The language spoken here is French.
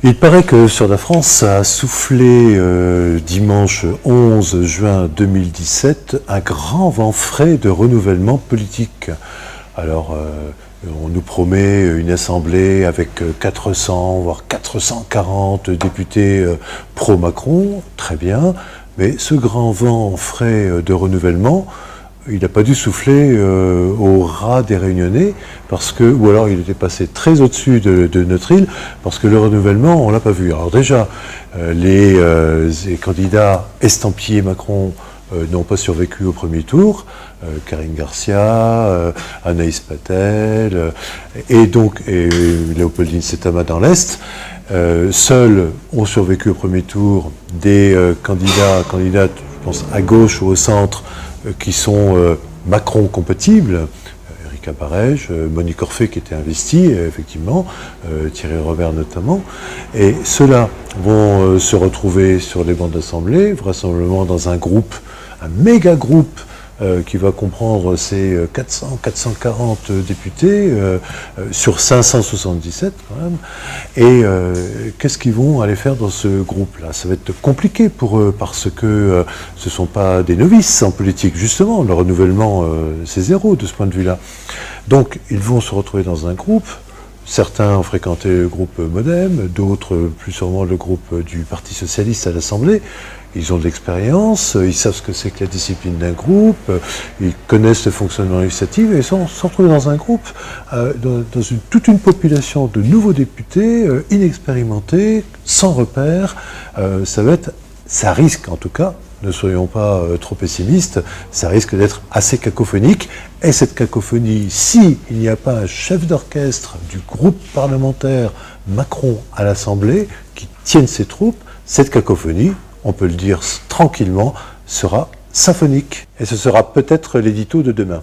Il paraît que sur la France, ça a soufflé dimanche 11 juin 2017 un grand vent frais de renouvellement politique. Alors, on nous promet une assemblée avec 400, voire 440 députés pro-Macron, très bien, mais ce grand vent frais de renouvellement, il n'a pas dû souffler au ras des Réunionnais, parce que, ou alors il était passé très au-dessus de notre île, parce que le renouvellement, on ne l'a pas vu. Alors déjà, les candidats estampillés Macron n'ont pas survécu au premier tour, Karine Garcia, Anaïs Patel, et Léopoldine Setomat dans l'Est. Seuls ont survécu au premier tour des candidates, je pense, à gauche ou au centre, qui sont Macron compatibles, Erika Barège, Monique Orphée qui était investie, effectivement, Thierry Robert notamment, et ceux-là vont se retrouver sur les bancs d'assemblée, vraisemblablement dans un groupe, un méga groupe qui va comprendre ces 440 députés sur 577 quand même. Et qu'est-ce qu'ils vont aller faire dans ce groupe-là? Ça va être compliqué pour eux parce que ce ne sont pas des novices en politique. Justement, le renouvellement, c'est zéro de ce point de vue-là. Donc, ils vont se retrouver dans un groupe. Certains ont fréquenté le groupe Modem, d'autres plus sûrement le groupe du Parti Socialiste à l'Assemblée. Ils ont de l'expérience, ils savent ce que c'est que la discipline d'un groupe, ils connaissent le fonctionnement législatif et ils sont retrouvés dans un groupe, toute une population de nouveaux députés inexpérimentés, sans repères. Ça risque en tout cas, ne soyons pas trop pessimistes, ça risque d'être assez cacophonique. Et cette cacophonie, s'il n'y a pas un chef d'orchestre du groupe parlementaire Macron à l'Assemblée qui tienne ses troupes, cette cacophonie, on peut le dire tranquillement, sera symphonique. Et ce sera peut-être l'édito de demain.